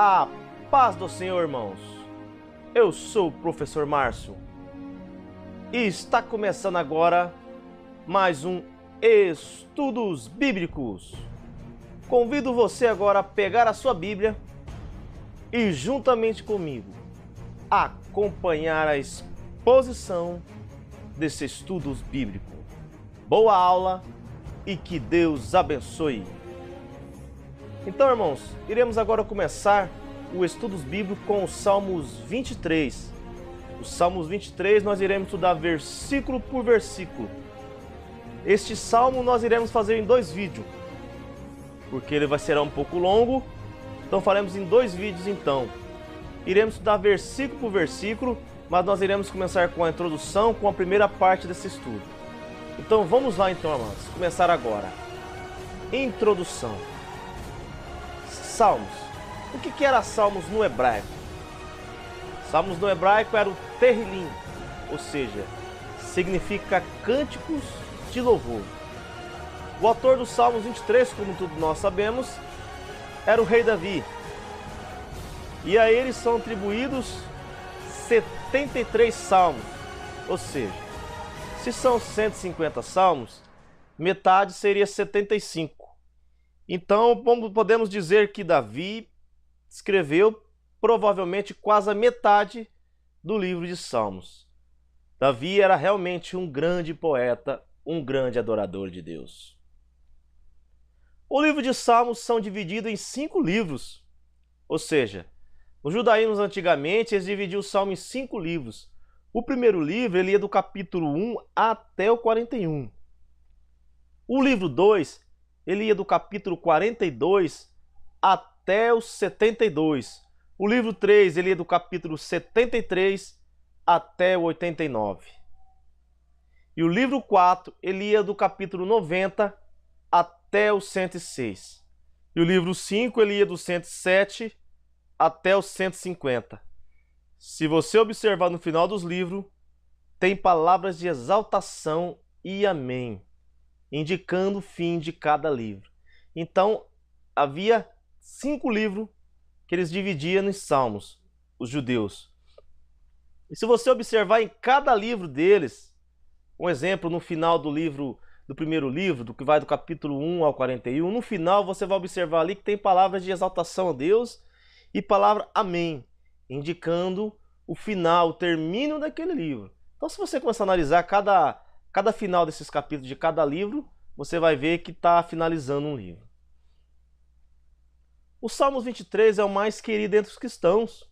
A paz do Senhor, irmãos. Eu sou o professor Márcio e está começando agora mais um Estudos Bíblicos. Convido você agora a pegar a sua Bíblia e, juntamente comigo, acompanhar a exposição desse Estudos Bíblico. Boa aula e que Deus abençoe. Então, irmãos, iremos agora começar o Estudos Bíblicos com os Salmos 23. Os Salmos 23 nós iremos estudar versículo por versículo. Este salmo nós iremos fazer em 2 vídeos, porque ele será um pouco longo, então faremos em 2 vídeos então. Iremos estudar versículo por versículo, mas nós iremos começar com a introdução, com a primeira parte desse estudo. Então vamos lá então, irmãos, começar agora. Introdução. Salmos. O que era Salmos no hebraico? Salmos no hebraico era o Terrilim, ou seja, significa cânticos de louvor. O autor dos Salmos 23, como todos nós sabemos, era o rei Davi. E a ele são atribuídos 73 salmos, ou seja, se são 150 salmos, metade seria 75. Então, podemos dizer que Davi escreveu provavelmente quase a metade do livro de Salmos. Davi era realmente um grande poeta, um grande adorador de Deus. O livro de Salmos são divididos em 5 livros, ou seja, nos judaísmos antigamente eles dividiam o Salmo em 5 livros. O primeiro livro ele ia do capítulo 1 até o 41. O livro 2 ele ia do capítulo 42 até o 72. O livro 3 ele ia do capítulo 73 até o 89. E o livro 4 ele ia do capítulo 90 até o 106. E o livro 5 ele ia do 107 até o 150. Se você observar no final dos livros, tem palavras de exaltação e amém, indicando o fim de cada livro. Então, havia 5 livros que eles dividiam em salmos, os judeus. E se você observar em cada livro deles, um exemplo, no final do primeiro livro, do que vai do capítulo 1 ao 41, no final você vai observar ali que tem palavras de exaltação a Deus e palavra amém, indicando o final, o término daquele livro. Então, se você começar a analisar cada final desses capítulos de cada livro, você vai ver que está finalizando um livro. O Salmos 23 é o mais querido entre os cristãos.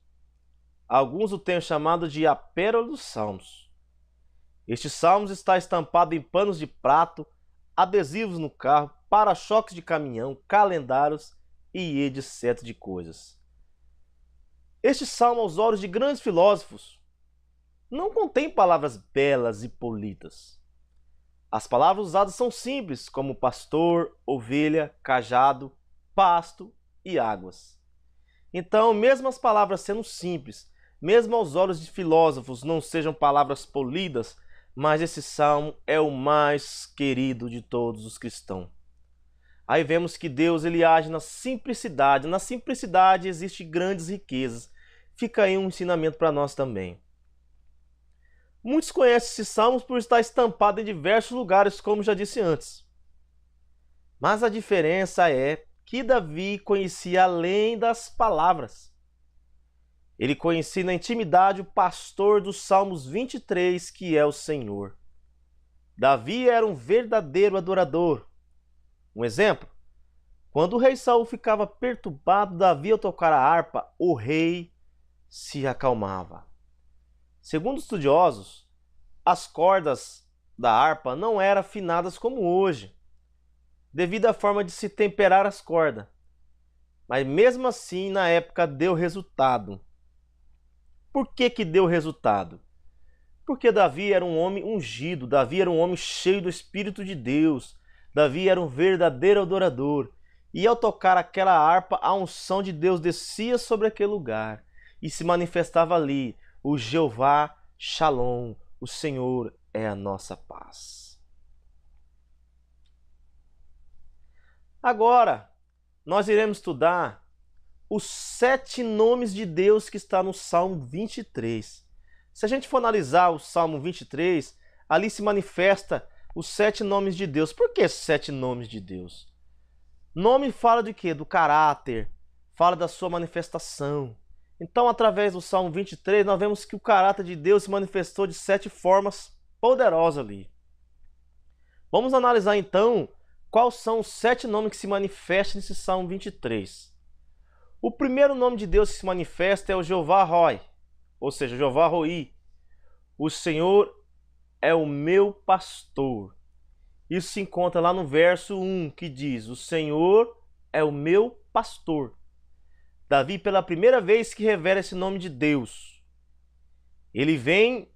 Alguns o têm chamado de a pérola dos salmos. Este salmos está estampado em panos de prato, adesivos no carro, para-choques de caminhão, calendários e etc. de coisas. Este salmo, aos olhos de grandes filósofos, não contém palavras belas e polidas. As palavras usadas são simples, como pastor, ovelha, cajado, pasto e águas. Então, mesmo as palavras sendo simples, mesmo aos olhos de filósofos não sejam palavras polidas, mas esse salmo é o mais querido de todos os cristãos. Aí vemos que Deus ele age na simplicidade. Na simplicidade existem grandes riquezas. Fica aí um ensinamento para nós também. Muitos conhecem esses salmos por estar estampado em diversos lugares, como já disse antes. Mas a diferença é que Davi conhecia além das palavras. Ele conhecia na intimidade o pastor dos Salmos 23, que é o Senhor. Davi era um verdadeiro adorador. Um exemplo, quando o rei Saul ficava perturbado, Davi ao tocar a harpa, o rei se acalmava. Segundo estudiosos, as cordas da harpa não eram afinadas como hoje, devido à forma de se temperar as cordas. Mas mesmo assim, na época, deu resultado. Por que deu resultado? Porque Davi era um homem ungido, Davi era um homem cheio do Espírito de Deus, Davi era um verdadeiro adorador. E ao tocar aquela harpa, a unção de Deus descia sobre aquele lugar e se manifestava ali o Jeová Shalom, o Senhor é a nossa paz. Agora, nós iremos estudar os 7 nomes de Deus que está no Salmo 23. Se a gente for analisar o Salmo 23, ali se manifesta os 7 nomes de Deus. Por que 7 nomes de Deus? Nome fala de quê? Do caráter, fala da sua manifestação. Então, através do Salmo 23, nós vemos que o caráter de Deus se manifestou de 7 formas poderosas ali. Vamos analisar então quais são os 7 nomes que se manifestam nesse Salmo 23. O primeiro nome de Deus que se manifesta é o Jeová Roi, ou seja, Jeová Roi. O Senhor é o meu pastor. Isso se encontra lá no verso 1, que diz: o Senhor é o meu pastor. Davi, pela primeira vez que revela esse nome de Deus, ele vê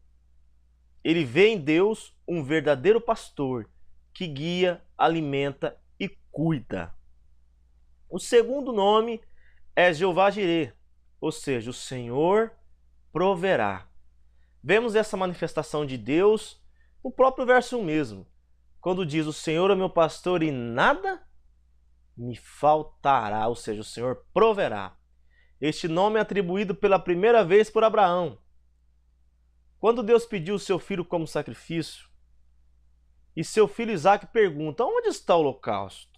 em Deus um verdadeiro pastor que guia, alimenta e cuida. O segundo nome é Jeová Jireh, ou seja, o Senhor proverá. Vemos essa manifestação de Deus no próprio verso 1 mesmo, quando diz: o Senhor é meu pastor e nada me faltará, ou seja, o Senhor proverá. Este nome é atribuído pela primeira vez por Abraão. Quando Deus pediu o seu filho como sacrifício, e seu filho Isaque pergunta: onde está o holocausto?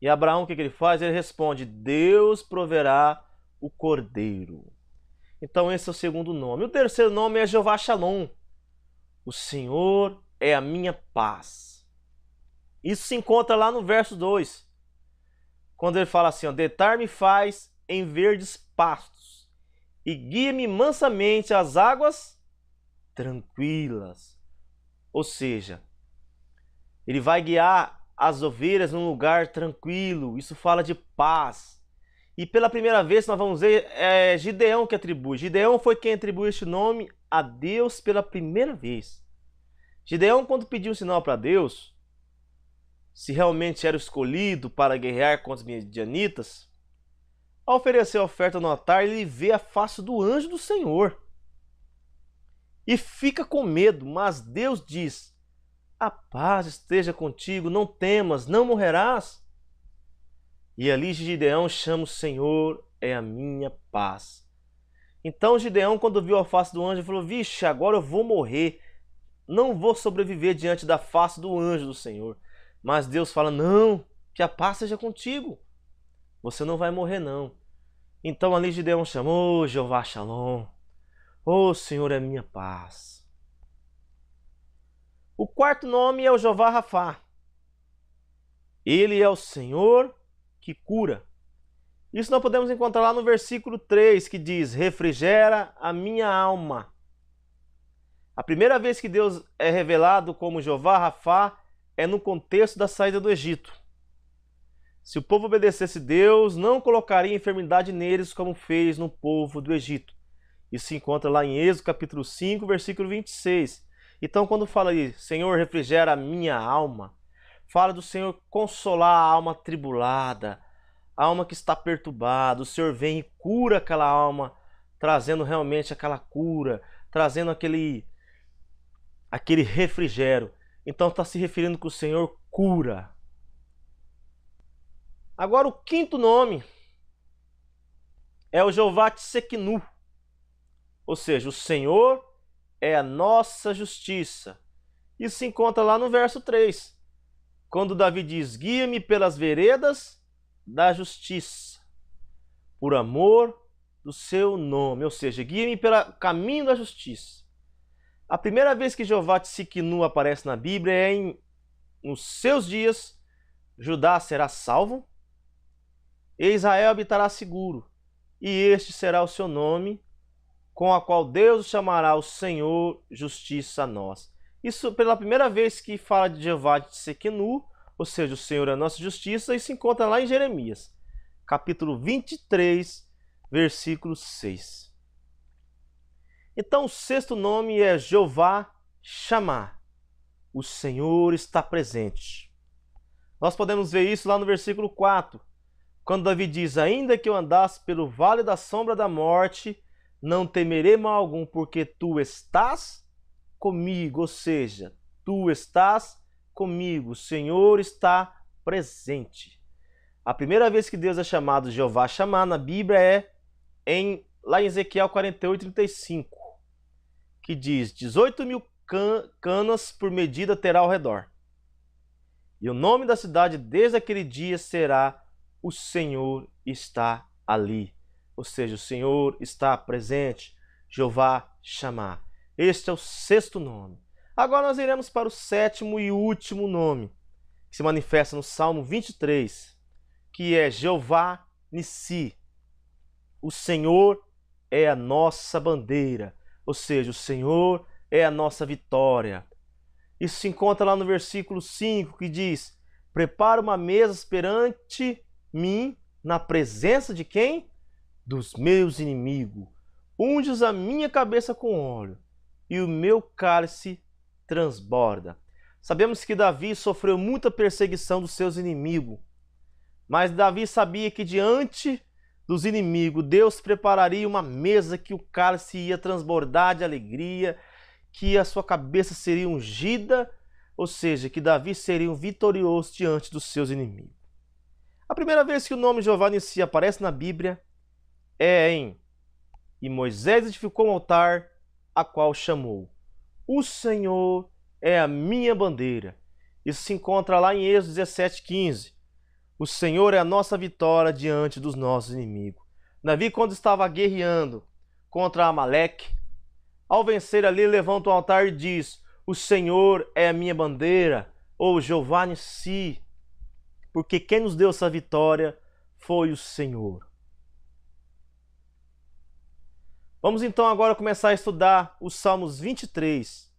E Abraão, o que ele faz? Ele responde: Deus proverá o cordeiro. Então esse é o segundo nome. O terceiro nome é Jeová Shalom. O Senhor é a minha paz. Isso se encontra lá no verso 2. Quando ele fala assim: deitar-me faz em verdes pastos e guia-me mansamente às águas tranquilas. Ou seja, ele vai guiar as ovelhas num lugar tranquilo. Isso fala de paz. E pela primeira vez nós vamos ver, é Gideão que atribui. Gideão foi quem atribuiu este nome a Deus pela primeira vez. Gideão, quando pediu um sinal para Deus, se realmente era escolhido para guerrear contra os midianitas, ao oferecer a oferta no altar, ele vê a face do anjo do Senhor e fica com medo, mas Deus diz: a paz esteja contigo, não temas, não morrerás. E ali Gideão chama: o Senhor é a minha paz. Então Gideão, quando viu a face do anjo, falou: vixe, agora eu vou morrer, não vou sobreviver diante da face do anjo do Senhor. Mas Deus fala: não, que a paz seja contigo, você não vai morrer não. Então ali Gideão chamou: Jeová Shalom, o Senhor é minha paz. O quarto nome é o Jeová Rafá. Ele é o Senhor que cura. Isso nós podemos encontrar lá no versículo 3, que diz: refrigera a minha alma. A primeira vez que Deus é revelado como Jeová Rafá é no contexto da saída do Egito. Se o povo obedecesse Deus, não colocaria enfermidade neles como fez no povo do Egito. Isso se encontra lá em Êxodo capítulo 5, versículo 26. Então, quando fala aí: Senhor, refrigera a minha alma, fala do Senhor consolar a alma atribulada, a alma que está perturbada. O Senhor vem e cura aquela alma, trazendo realmente aquela cura, trazendo aquele refrigério. Então está se referindo que o Senhor cura. Agora o quinto nome é o Jeová Tsequenu, ou seja, o Senhor é a nossa justiça. Isso se encontra lá no verso 3, quando Davi diz: guia-me pelas veredas da justiça, por amor do seu nome, ou seja, guia-me pelo caminho da justiça. A primeira vez que Jeová Tsequenu aparece na Bíblia é nos seus dias Judá será salvo e Israel habitará seguro, e este será o seu nome, com a qual Deus chamará o Senhor justiça a nós. Isso pela primeira vez que fala de Jeová Tsequenu, ou seja, o Senhor é a nossa justiça, e se encontra lá em Jeremias, capítulo 23, versículo 6. Então o sexto nome é Jeová Chamar. O Senhor está presente. Nós podemos ver isso lá no versículo 4, quando Davi diz: ainda que eu andasse pelo vale da sombra da morte, não temerei mal algum, porque tu estás comigo. Ou seja, tu estás comigo, o Senhor está presente. A primeira vez que Deus é chamado Jeová chamar na Bíblia é lá em Ezequiel 48:35, que diz: 18.000 canas por medida terá ao redor. E o nome da cidade desde aquele dia será: o Senhor está ali. Ou seja, o Senhor está presente. Jeová chamar. Este é o sexto nome. Agora nós iremos para o sétimo e último nome, que se manifesta no Salmo 23, que é Jeová Nissi. O Senhor é a nossa bandeira, ou seja, o Senhor é a nossa vitória. Isso se encontra lá no versículo 5, que diz: prepara uma mesa perante mim, na presença de quem? Dos meus inimigos. Unges a minha cabeça com óleo, e o meu cálice transborda. Sabemos que Davi sofreu muita perseguição dos seus inimigos, mas Davi sabia que diante dos inimigos Deus prepararia uma mesa que o cálice ia transbordar de alegria, que a sua cabeça seria ungida, ou seja, que Davi seria um vitorioso diante dos seus inimigos. A primeira vez que o nome Jeová Nissi aparece na Bíblia é em: e Moisés edificou um altar, a qual chamou: o Senhor é a minha bandeira. Isso se encontra lá em Êxodo 17:15. O Senhor é a nossa vitória diante dos nossos inimigos. Davi, quando estava guerreando contra Amaleque, ao vencer ali, levanta o altar e diz: o Senhor é a minha bandeira, ou Jeová Nissi, porque quem nos deu essa vitória foi o Senhor. Vamos então agora começar a estudar os Salmos 23.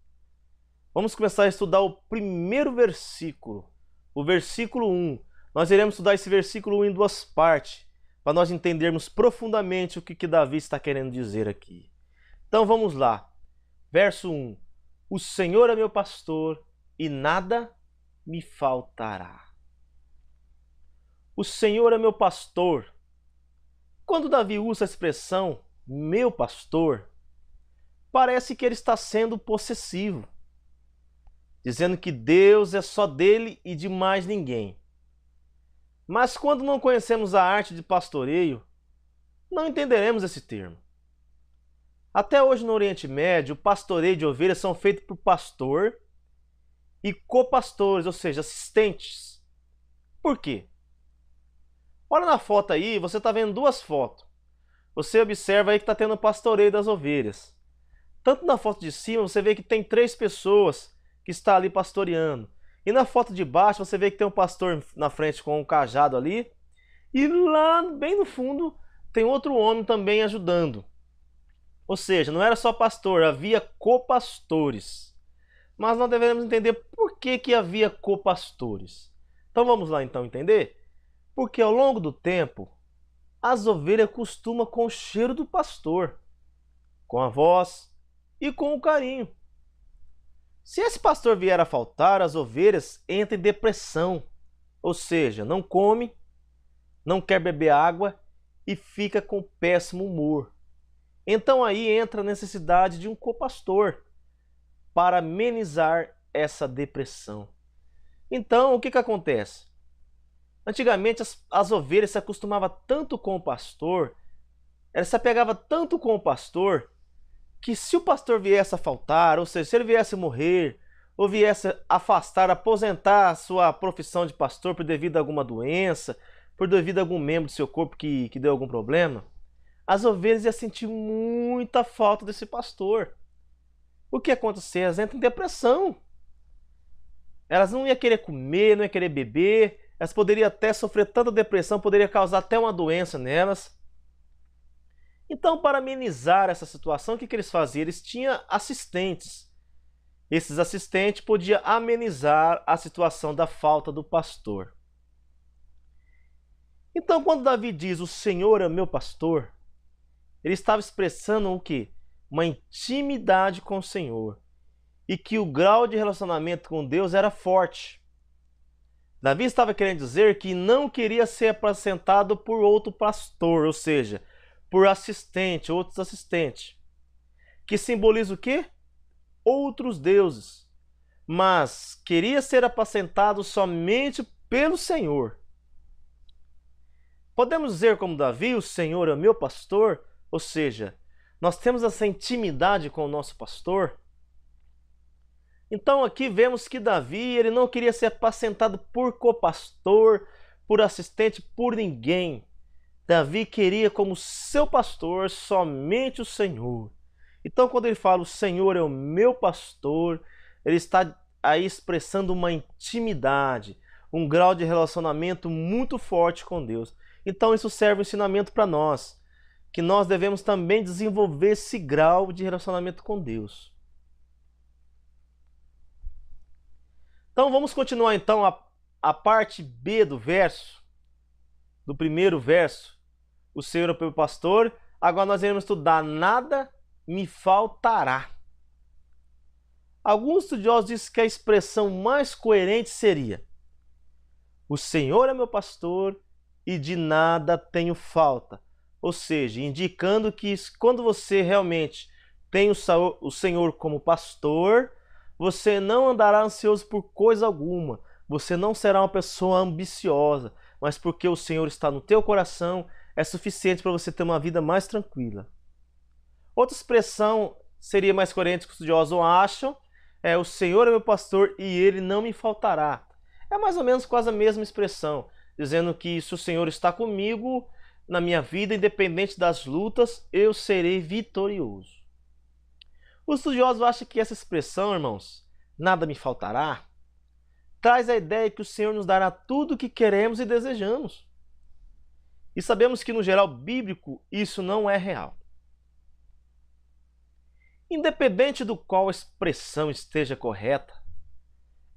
Vamos começar a estudar o primeiro versículo, o versículo 1. Nós iremos estudar esse versículo 1 em duas partes, para nós entendermos profundamente o que Davi está querendo dizer aqui. Então vamos lá. Verso 1. O Senhor é meu pastor e nada me faltará. O Senhor é meu pastor. Quando Davi usa a expressão meu pastor, parece que ele está sendo possessivo, dizendo que Deus é só dele e de mais ninguém. Mas quando não conhecemos a arte de pastoreio, não entenderemos esse termo. Até hoje no Oriente Médio, o pastoreio de ovelhas são feitos por pastor e copastores, ou seja, assistentes. Por quê? Olha na foto aí, você está vendo duas fotos. Você observa aí que está tendo pastoreio das ovelhas. Tanto na foto de cima, você vê que tem 3 pessoas que estão ali pastoreando. E na foto de baixo, você vê que tem um pastor na frente com um cajado ali. E lá, bem no fundo, tem outro homem também ajudando. Ou seja, não era só pastor, havia copastores. Mas nós devemos entender por que havia copastores. Então vamos lá então entender? Porque ao longo do tempo, as ovelhas costumam com o cheiro do pastor, com a voz e com o carinho. Se esse pastor vier a faltar, as ovelhas entram em depressão, ou seja, não come, não quer beber água e fica com péssimo humor. Então aí entra a necessidade de um copastor para amenizar essa depressão. Então, o que acontece? Antigamente as ovelhas se acostumavam tanto com o pastor, elas se apegavam tanto com o pastor, que se o pastor viesse a faltar, ou seja, se ele viesse a morrer, ou viesse a afastar, aposentar a sua profissão de pastor por devido a alguma doença, por devido a algum membro do seu corpo que deu algum problema, as ovelhas iam sentir muita falta desse pastor. O que ia acontecer? Elas entram em depressão. Elas não iam querer comer, não iam querer beber, elas poderiam até sofrer tanta depressão, poderia causar até uma doença nelas. Então, para amenizar essa situação, o que eles faziam? Eles tinham assistentes. Esses assistentes podiam amenizar a situação da falta do pastor. Então, quando Davi diz, o Senhor é meu pastor, ele estava expressando o quê? Uma intimidade com o Senhor. E que o grau de relacionamento com Deus era forte. Davi estava querendo dizer que não queria ser apacentado por outro pastor, ou seja, por assistente, outros assistentes. Que simboliza o quê? Outros deuses. Mas queria ser apacentado somente pelo Senhor. Podemos dizer como Davi, o Senhor é o meu pastor, ou seja, nós temos essa intimidade com o nosso pastor. Então aqui vemos que Davi, ele não queria ser apacentado por copastor, por assistente, por ninguém. Davi queria como seu pastor somente o Senhor. Então quando ele fala o Senhor é o meu pastor, ele está aí expressando uma intimidade, um grau de relacionamento muito forte com Deus. Então isso serve um ensinamento para nós, que nós devemos também desenvolver esse grau de relacionamento com Deus. Então vamos continuar então a parte B do verso, do primeiro verso. O Senhor é o meu pastor. Agora nós iremos estudar nada me faltará. Alguns estudiosos dizem que a expressão mais coerente seria: o Senhor é meu pastor e de nada tenho falta. Ou seja, indicando que quando você realmente tem o Senhor como pastor, você não andará ansioso por coisa alguma. Você não será uma pessoa ambiciosa, mas porque o Senhor está no teu coração, é suficiente para você ter uma vida mais tranquila. Outra expressão seria mais coerente que os estudiosos acham, é o Senhor é meu pastor e ele não me faltará. É mais ou menos quase a mesma expressão, dizendo que se o Senhor está comigo na minha vida, independente das lutas, eu serei vitorioso. Os estudiosos acham que essa expressão, irmãos, nada me faltará, traz a ideia que o Senhor nos dará tudo o que queremos e desejamos. E sabemos que no geral bíblico isso não é real. Independente do qual a expressão esteja correta,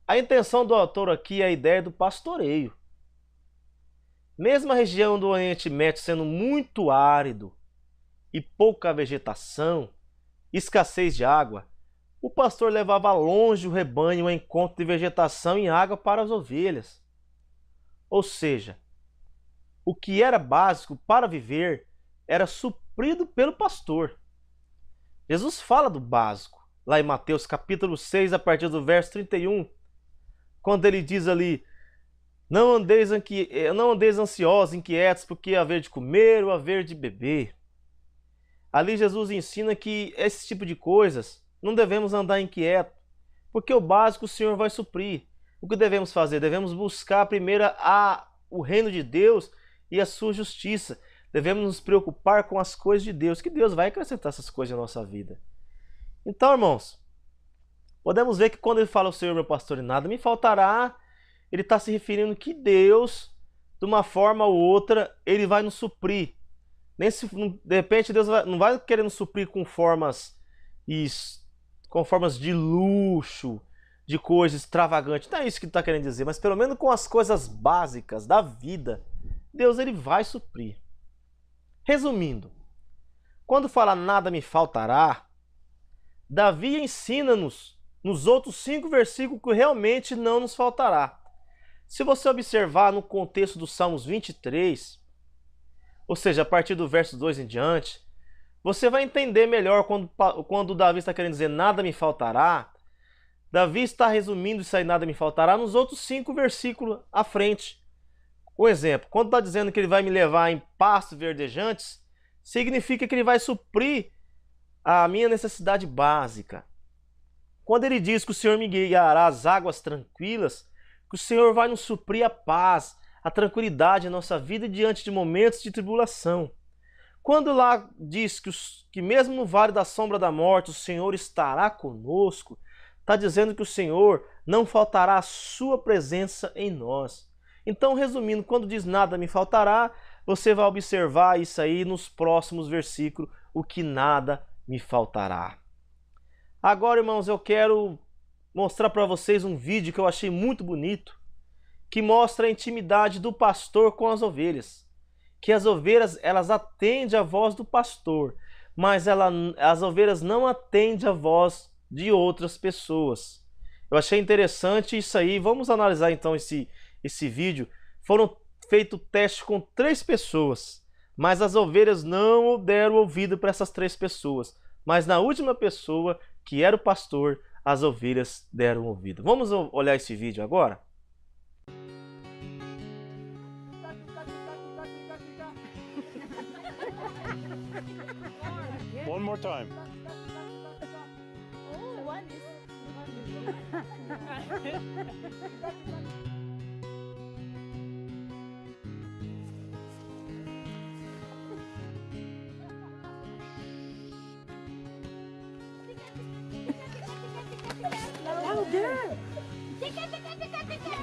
a intenção do autor aqui é a ideia do pastoreio. Mesmo a região do Oriente Médio sendo muito árido e pouca vegetação, escassez de água, o pastor levava longe o rebanho ao encontro de vegetação e água para as ovelhas. Ou seja, o que era básico para viver era suprido pelo pastor. Jesus fala do básico, lá em Mateus capítulo 6, a partir do verso 31, quando ele diz ali: não andeis ansiosos, inquietos, porque haver de comer ou haver de beber. Ali Jesus ensina que esse tipo de coisas não devemos andar inquietos, porque o básico o Senhor vai suprir. O que devemos fazer? Devemos buscar primeiro o reino de Deus e a sua justiça. Devemos nos preocupar com as coisas de Deus, que Deus vai acrescentar essas coisas na nossa vida. Então, irmãos, podemos ver que quando ele fala o Senhor meu pastor e nada me faltará, ele está se referindo que Deus, de uma forma ou outra, ele vai nos suprir. De repente Deus não vai querer nos suprir com formas de luxo, de coisas extravagantes. Não é isso que ele está querendo dizer, mas pelo menos com as coisas básicas da vida, Deus ele vai suprir. Resumindo, quando fala nada me faltará, Davi ensina-nos nos outros 5 versículos que realmente não nos faltará. Se você observar no contexto dos Salmos 23, ou seja, a partir do verso 2 em diante, você vai entender melhor quando Davi está querendo dizer nada me faltará. Davi está resumindo isso aí, nada me faltará, nos outros 5 versículos à frente. Por exemplo, quando está dizendo que ele vai me levar em pastos verdejantes, significa que ele vai suprir a minha necessidade básica. Quando ele diz que o Senhor me guiará às águas tranquilas, que o Senhor vai nos suprir a paz, a tranquilidade em nossa vida diante de momentos de tribulação. Quando lá diz que mesmo no vale da sombra da morte o Senhor estará conosco, está dizendo que o Senhor não faltará a sua presença em nós. Então, resumindo, quando diz nada me faltará, você vai observar isso aí nos próximos versículos, o que nada me faltará. Agora, irmãos, eu quero mostrar para vocês um vídeo que eu achei muito bonito, que mostra a intimidade do pastor com as ovelhas. Que as ovelhas, elas atendem a voz do pastor, mas as ovelhas não atendem a voz de outras pessoas. Eu achei interessante isso aí. Vamos analisar então esse vídeo. Foram feitos testes com 3 pessoas, mas as ovelhas não deram ouvido para essas 3 pessoas. Mas na última pessoa, que era o pastor, as ovelhas deram ouvido. Vamos olhar esse vídeo agora? One more time. Oh, one is. Louder! Tika, tika, tika, tika.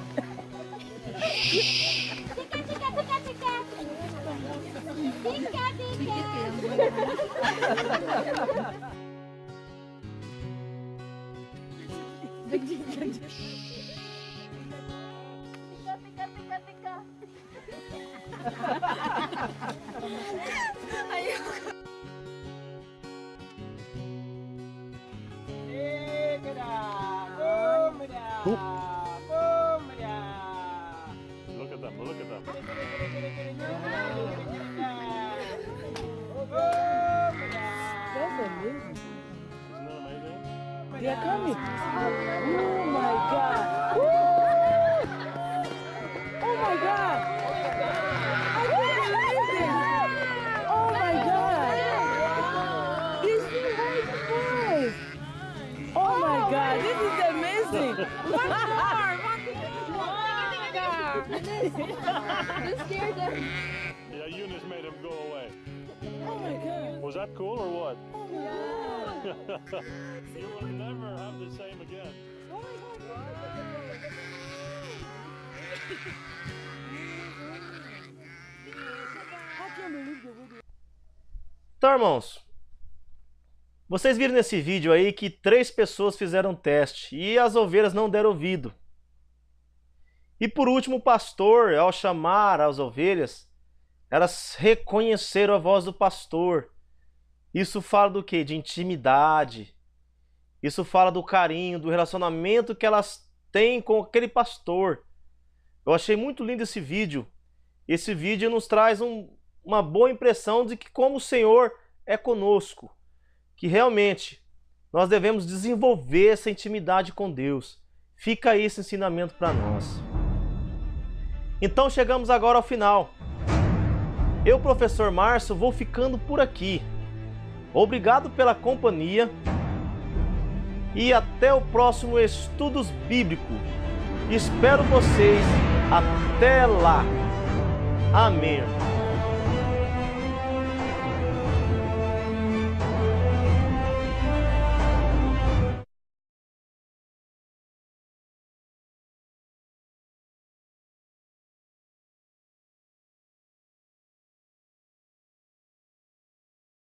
Tika, tika, tika, tika. Tika, tika. Tika, tika, tika. Ayoko. Look at them, look at them. That's amazing. Isn't that amazing? They are coming. Oh my God. Woo! Oh my God. I can't believe this. Oh my God. This is right. Oh my God. This is amazing. One more. You scared them. Yeah, Eunice made him go away. Oh my God. Was that cool or what? Oh my God. You will never have the same again. Oh my God. I can't believe the video. Então, irmãos, vocês viram nesse vídeo aí que 3 pessoas fizeram teste e as ovelhas não deram ouvido. E por último, o pastor, ao chamar as ovelhas, elas reconheceram a voz do pastor. Isso fala do quê? De intimidade. Isso fala do carinho, do relacionamento que elas têm com aquele pastor. Eu achei muito lindo esse vídeo. Esse vídeo nos traz uma boa impressão de que como o Senhor é conosco, que realmente nós devemos desenvolver essa intimidade com Deus. Fica aí esse ensinamento para nós. Então chegamos agora ao final. Eu, professor Márcio, vou ficando por aqui. Obrigado pela companhia e até o próximo Estudos Bíblicos. Espero vocês até lá. Amém.